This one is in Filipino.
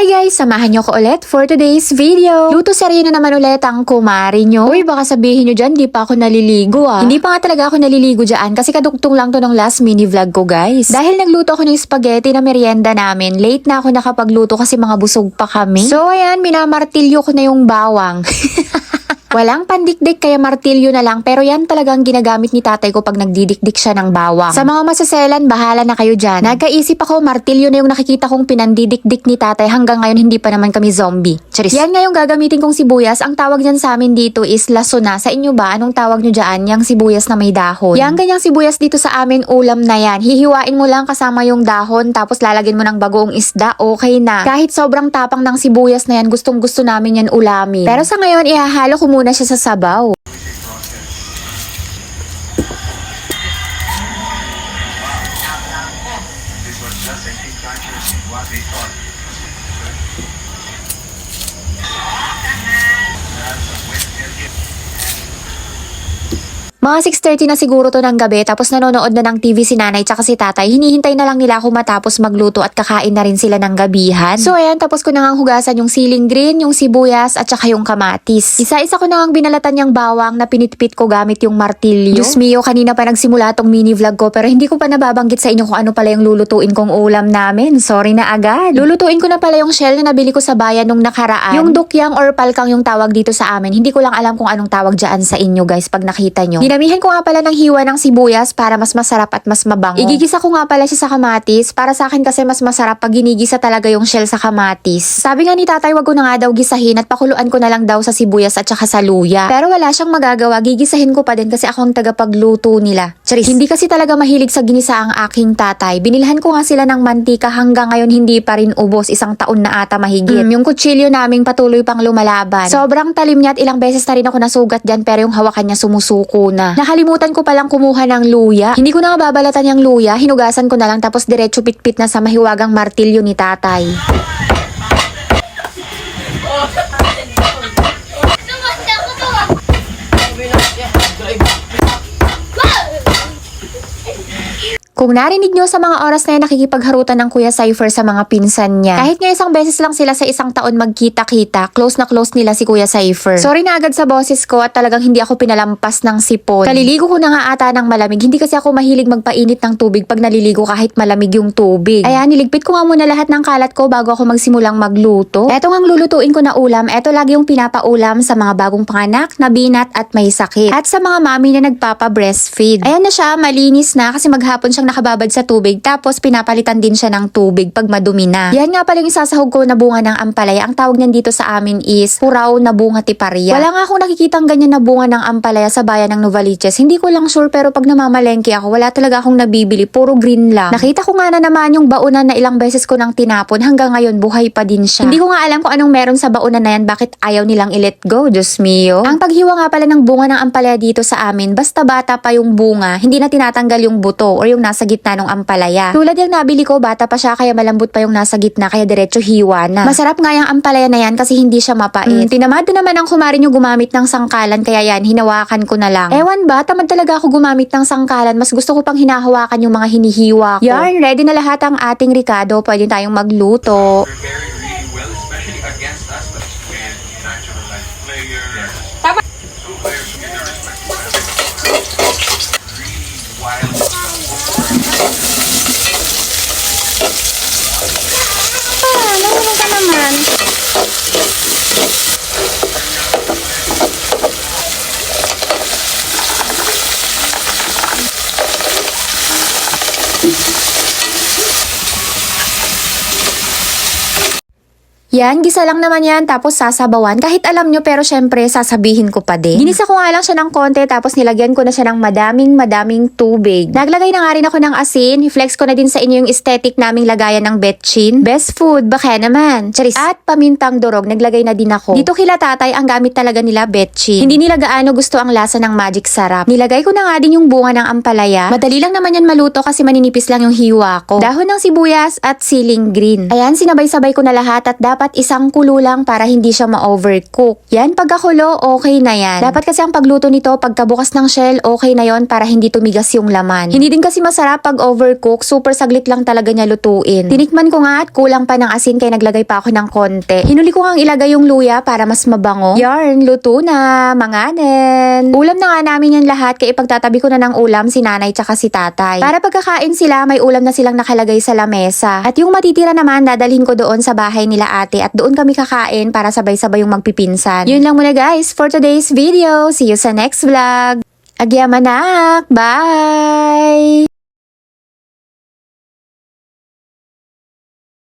Hi guys! Samahan nyo ko ulit for today's video. Luto serye na naman ulit ang kumari nyo. Uy, baka sabihin nyo dyan, di pa ako naliligo ah. Hindi pa nga talaga ako naliligo dyan kasi kadugtong lang to ng last mini vlog ko guys. Dahil nagluto ako ng spaghetti na merienda namin, late na ako nakapagluto kasi mga busog pa kami. So ayan, minamartilyo ko na yung bawang. Walang pandikdik kaya martilyo na lang pero yan talagang ginagamit ni tatay ko pag nagdidikdik siya ng bawang. Sa mga masaselan, bahala na kayo dyan. Nagkaisip ako, martilyo na yung nakikita kong pinandidikdik ni tatay hanggang ngayon hindi pa naman kami zombie. Charis. Yan nga yung gagamitin kong sibuyas. Ang tawag niyan sa amin dito is lasuna. Sa inyo ba? Anong tawag nyo dyan? Yang sibuyas na may dahon. Yang ganyang sibuyas dito sa amin ulam na yan. Hihiwain mo lang kasama yung dahon tapos lalagyan mo ng bagoong isda. Okay na. Kahit sobrang tapang ng sibuyas na yan, gustong gusto namin yan ulamin. Pero sa ngayon, ihahalo ko muna siya sa sabaw. Mga 6:30 na siguro to ng gabi tapos nanonood na ng TV si nanay tsaka si tatay. Hinihintay na lang nila ako matapos magluto at kakain na rin sila ng gabihan. So ayan, tapos ko na ngang hugasan yung siling green, yung sibuyas at tsaka yung kamatis. Isa-isa ko na ngang binalatan yung bawang na pinitpit ko gamit yung martilyo. Diyos mio, kanina pa nagsimula tong mini vlog ko pero hindi ko pa nababanggit sa inyo kung ano pala yung lulutuin kong ulam namin. Sorry na agad. Lulutuin ko na pala yung shell na nabili ko sa bayan nung nakaraan. Yung dukyang or palkang yung tawag dito sa amin. Hindi ko lang alam kung anong tawag dyan sa inyo guys pag nakita nyo. Dinamihan ko nga pala ng hiwa ng sibuyas para mas masarap at mas mabango. Igigisa ko nga pala siya sa kamatis. Para sa akin kasi mas masarap pag ginigisa talaga yung shell sa kamatis. Sabi nga ni tatay wag ko na nga daw gisahin at pakuluan ko na lang daw sa sibuyas at saka sa luya. Pero wala siyang magagawa. Gigisahin ko pa din kasi ako ang tagapagluto nila. Charis. Hindi kasi talaga mahilig sa ginisa ang aking tatay. Binilhan ko nga sila ng mantika hanggang ngayon hindi pa rin ubos. Isang taon na ata mahigit. Yung kutsilyo naming patuloy pang lumalaban. Sobrang talim niya at ilang beses na rin ako nasugat dyan pero yung hawakan niya sumusuko na. Nakalimutan ko palang kumuha ng luya. Hindi ko na nga babalatan yung luya. Hinugasan ko na lang tapos diretso pitpit na sa mahiwagang martilyo ni tatay. Kung narinig nyo sa mga oras na yan nakikipagharutan ng Kuya Cypher sa mga pinsan niya. Kahit nga isang beses lang sila sa isang taon magkita-kita, close na close nila si Kuya Cypher. Sorry na agad sa boses ko at talagang hindi ako pinalampas ng sipon. Kaliligo ko na nga ata ng malamig. Hindi kasi ako mahilig magpainit ng tubig pag naliligo kahit malamig yung tubig. Ayan, niligpit ko nga muna lahat ng kalat ko bago ako magsimulang magluto. Eto nga lulutuin ko na ulam. Eto lagi yung pinapaulam sa mga bagong panganak, nabinat at may sakit. At sa mga mami na nagpapa-breastfeed. Ayan na siya, malinis na kasi maghapon siyang nakababad sa tubig tapos pinapalitan din siya ng tubig pag madumi na. Yan nga pala yung isasahog ko na bunga ng ampalaya. Ang tawag niyan dito sa amin is puraw na bunga tiparia. Wala nga akong nakikitang ganyan na bunga ng ampalaya sa bayan ng Novaliches. Hindi ko lang sure pero pag namamalengke ako, wala talaga akong nabibili. Puro green lang. Nakita ko nga na naman yung baunan na ilang beses ko nang tinapon. Hanggang ngayon buhay pa din siya. Hindi ko nga alam kung anong meron sa baunan na yan. Bakit ayaw nilang i-let go? Diyos mio. Ang paghiwa nga pala ng bunga ng ampalaya dito sa amin, basta bata pa yung bunga, hindi na tinatanggal yung buto or yung nasa gitna ng ampalaya. Tulad yung nabili ko, bata pa siya kaya malambot pa yung nasa gitna kaya diretso hiwa na. Masarap nga yung ampalaya na yan kasi hindi siya mapait. Tinamad na naman ang kumari nyo gumamit ng sangkalan kaya yan, hinawakan ko na lang. Ewan ba, tamad talaga ako gumamit ng sangkalan. Mas gusto ko pang hinahawakan yung mga hinihiwa ko. Yan, ready na lahat ang ating ricado. Pwede tayong magluto. Nahulog ka naman. Yan, gisa lang naman yan tapos sasabawan. Kahit alam nyo pero syempre sasabihin ko pa din. Ginisa ko nga lang siya ng konti tapos nilagyan ko na siya ng madaming tubig. Naglagay na nga rin ako ng asin. I-flex ko na din sa inyo yung aesthetic naming lagayan ng betchin. Best food, baka naman. Charis. At pamintang durog, naglagay na din ako. Dito kila tatay, ang gamit talaga nila betchin. Hindi nila gaano gusto ang lasa ng magic sarap. Nilagay ko na nga din yung bunga ng ampalaya. Madali lang naman yan maluto kasi maninipis lang yung hiwa ko. Dahon ng sibuyas at siling green. Ayan, sinabay-sabay ko na lahat at dapat dapat isang kulo lang para hindi siya ma-overcook. Yan, pagkakulo, okay na yan. Dapat kasi ang pagluto nito, pagkabukas ng shell, okay na yon para hindi tumigas yung laman. Hindi din kasi masarap pag overcook, super saglit lang talaga niya lutuin. Tinikman ko nga at kulang pa ng asin kaya naglagay pa ako ng konti. Hinuli ko ngang ilagay yung luya para mas mabango. Yarn, luto na, manganen. Ulam na nga namin yan lahat kaya ipagtatabi ko na ng ulam si nanay tsaka si tatay. Para pagkakain sila, may ulam na silang nakalagay sa lamesa. At yung matitira naman, dadalhin ko doon sa bahay nila ate at doon kami kakain para sabay-sabay yung magpipinsan. Yun lang muna guys for today's video. See you sa next vlog. Agyamanak! Bye!